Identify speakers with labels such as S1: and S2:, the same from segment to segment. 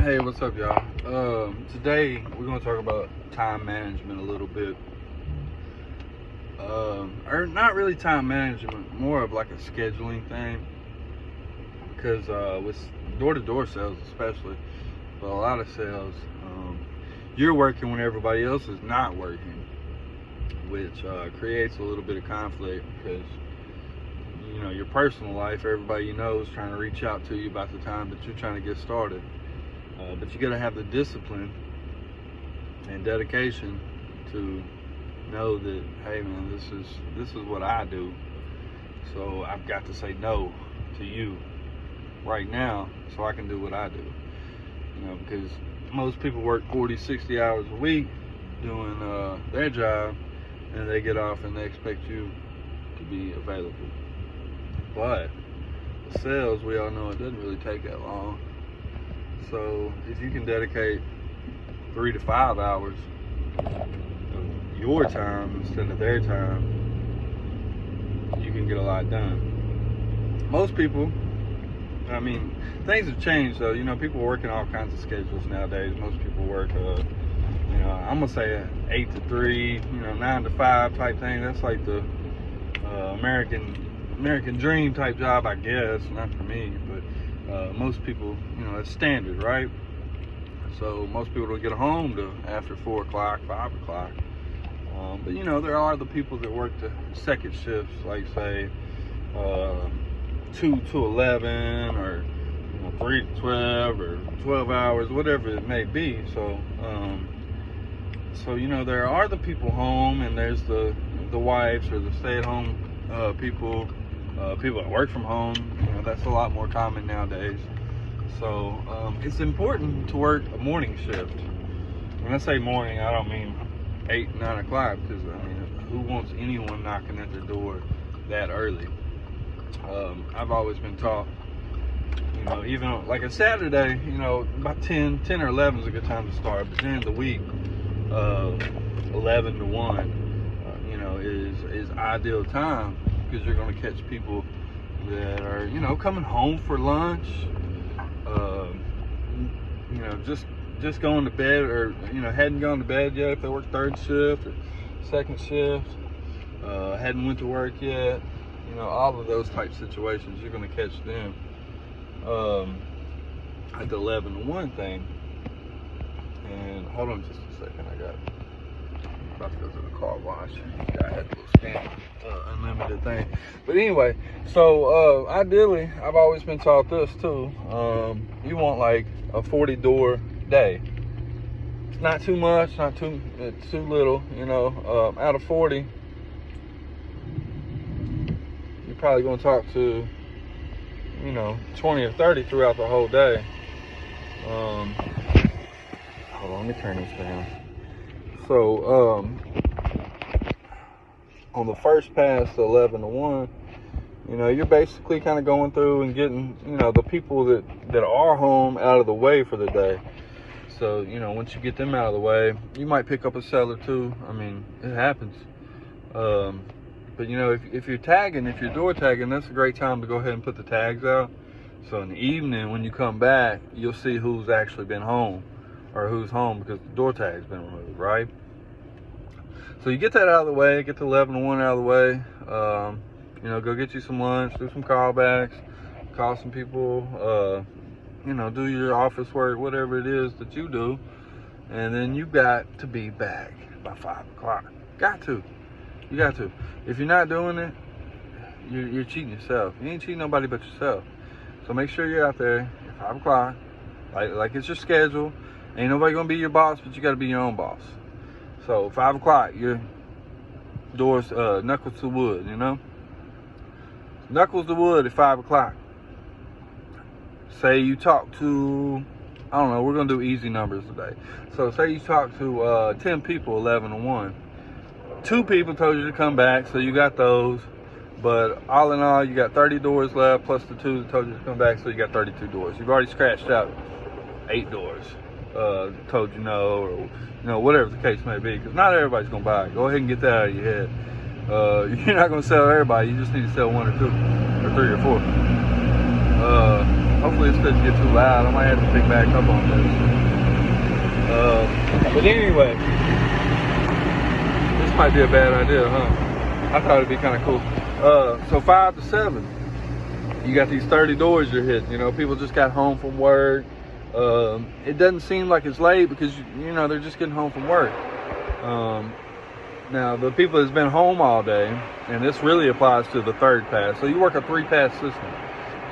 S1: Hey, what's up, y'all? Today we're gonna talk about time management a little bit, or not really time management, more of like a scheduling thing. Because with door-to-door sales, especially, but a lot of sales, you're working when everybody else is not working, which creates a little bit of conflict because your personal life, everybody you know is trying to reach out to you about the time that you're trying to get started. But you got to have the discipline and dedication to know that, hey man, this is what I do. So I've got to say no to you right now so I can do what I do. Because most people work 40, 60 hours a week doing their job, and they get off and they expect you to be available. But the sales, we all know it doesn't really take that long. So if you can dedicate 3 to 5 hours of your time instead of their time, you can get a lot done. Most people, things have changed though. People working all kinds of schedules nowadays. Most people work, I'm gonna say 8 to 3, 9 to 5 type thing. That's like the American dream type job, I guess. Not for me, but most people, it's standard, right? So most people don't get home to after 4 o'clock, 5 o'clock. But there are the people that work the second shifts, like say 2 to 11, or 3 to 12, or 12 hours, whatever it may be. So there are the people home, and there's the wives or the stay-at-home people. People that work from home, that's a lot more common nowadays. So it's important to work a morning shift. When I say morning, I don't mean 8, 9 o'clock, because who wants anyone knocking at their door that early? I've always been taught, even like a Saturday, about 10 or 11 is a good time to start. But during the week, 11 to 1, is ideal time, because you're going to catch people that are, coming home for lunch, just going to bed, or, hadn't gone to bed yet if they work third shift or second shift, hadn't went to work yet. All of those type situations, you're going to catch them at the 11 to 1 thing. And hold on just a second, I'm about to go to the car wash. I had a little scan unlimited thing. But anyway, so ideally, I've always been taught this too. You want like a 40 door day. It's not too much, not too little. Out of 40, you're probably going to talk to 20 or 30 throughout the whole day. Hold on, let me turn this down. So on the first pass to 11 to 1, you're basically kind of going through and getting, the people that are home out of the way for the day. So, once you get them out of the way, you might pick up a seller too. It happens. But, if you're tagging, if you're door tagging, that's a great time to go ahead and put the tags out. So in the evening, when you come back, you'll see who's actually been home, or who's home, because the door tag's been removed, right? So you get that out of the way, get the 11 to 1 out of the way. Go get you some lunch, do some callbacks, call some people, do your office work, whatever it is that you do. And then you got to be back by 5 o'clock. You got to. If you're not doing it, you're cheating yourself. You ain't cheating nobody but yourself. So make sure you're out there at 5 o'clock, like it's your schedule. Ain't nobody gonna be your boss, but you gotta be your own boss. So 5 o'clock, your doors, knuckles to wood, Knuckles to wood at 5 o'clock. Say you talk to, I don't know, we're gonna do easy numbers today. So say you talk to 10 people, 11 to 1. 2 people told you to come back, so you got those. But all in all, you got 30 doors left, plus the 2 that told you to come back, so you got 32 doors. You've already scratched out 8 doors. Told you no, or whatever the case may be, because not everybody's gonna buy it. Go ahead and get that out of your head. You're not gonna sell everybody. You just need to sell 1 or 2 or 3 or 4. Hopefully this doesn't get too loud. I might have to pick back up on this. But anyway, this might be a bad idea, huh? I thought it'd be kind of cool. So 5 to 7, you got these 30 doors you're hitting. You know, people just got home from work. It doesn't seem like it's late because, you know, they're just getting home from work. Now, the people that's been home all day, and this really applies to the 3rd pass. So you work a 3-pass system.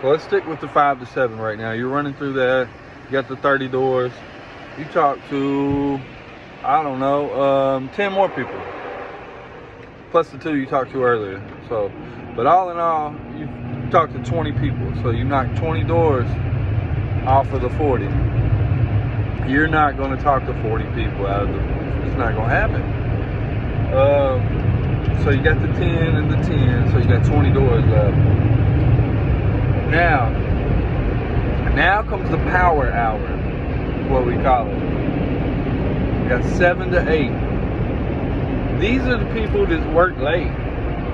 S1: So let's stick with the 5 to 7 right now. You're running through that. You got the 30 doors. You talk to, I don't know, 10 more people. Plus the 2 you talked to earlier. So, but all in all, you talk to 20 people. So you knock 20 doors off of the 40. You're not going to talk to 40 people out of the, it's not going to happen. So you got the 10 and the 10. So you got 20 doors left. Now comes the power hour, what we call it. We got 7 to 8. These are the people that work late.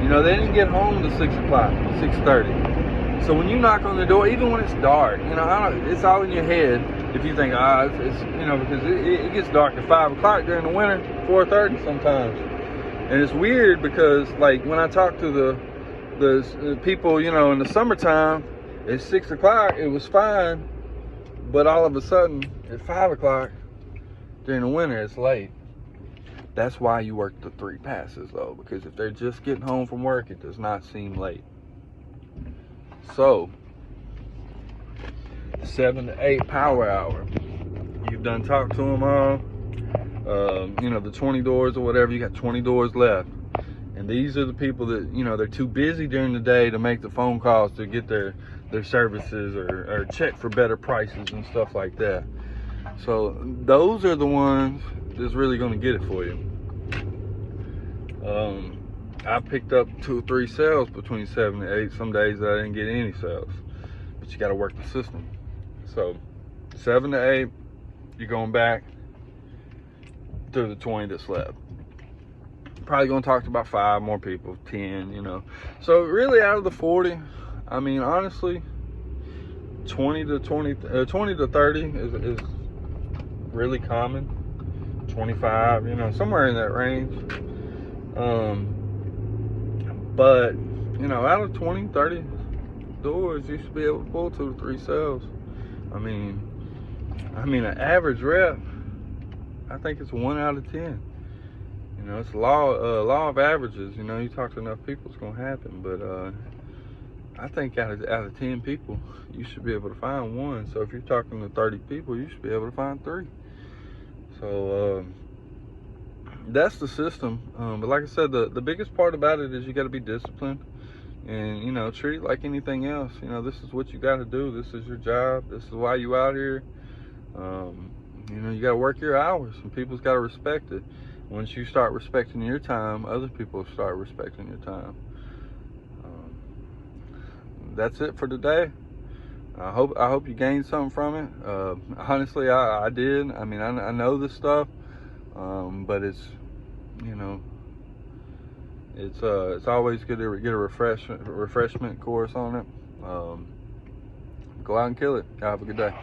S1: You know, they didn't get home till 6 o'clock, 6:30. So when you knock on the door, even when it's dark, you know, it's all in your head. If you think, it's you know, because it gets dark at 5 o'clock during the winter, 4:30 sometimes. And it's weird because, like, when I talk to the people, you know, in the summertime, at 6 o'clock, it was fine. But all of a sudden, at 5 o'clock, during the winter, it's late. That's why you work the 3 passes, though, because if they're just getting home from work, it does not seem late. So, 7 to 8 power hour. You've done talked to them all. You know, the 20 doors or whatever, you got 20 doors left. And these are the people that, you know, they're too busy during the day to make the phone calls to get their services or check for better prices and stuff like that. So those are the ones that's really going to get it for you. I picked up 2 or 3 sales between 7 and 8. Some days I didn't get any sales, but you got to work the system. So 7 to 8, you're going back through the 20 that's left. Probably going to talk to about 5 more people, 10, you know. So really out of the 40, I mean, honestly, 20 to 30 is really common. 25, you know, somewhere in that range. But, you know, out of 20, 30 doors, you should be able to pull 2 to 3 sales. I mean, an average rep, I think it's 1 out of 10. You know, it's law of averages. You know, you talk to enough people, it's gonna happen. But I think out of 10 people, you should be able to find 1. So if you're talking to 30 people, you should be able to find 3. So that's the system. But like I said, the biggest part about it is you got to be disciplined, and you know, treat it like anything else. You know, this is what you got to do. This is your job. This is why you out here. You know, you got to work your hours, and people's got to respect it. Once you start respecting your time, other people start respecting your time. That's it for today. I hope you gained something from it. Honestly, I did. I mean, I know this stuff, but it's, you know, it's always good to get a refreshment course on it. Go out and kill it. Have a good day.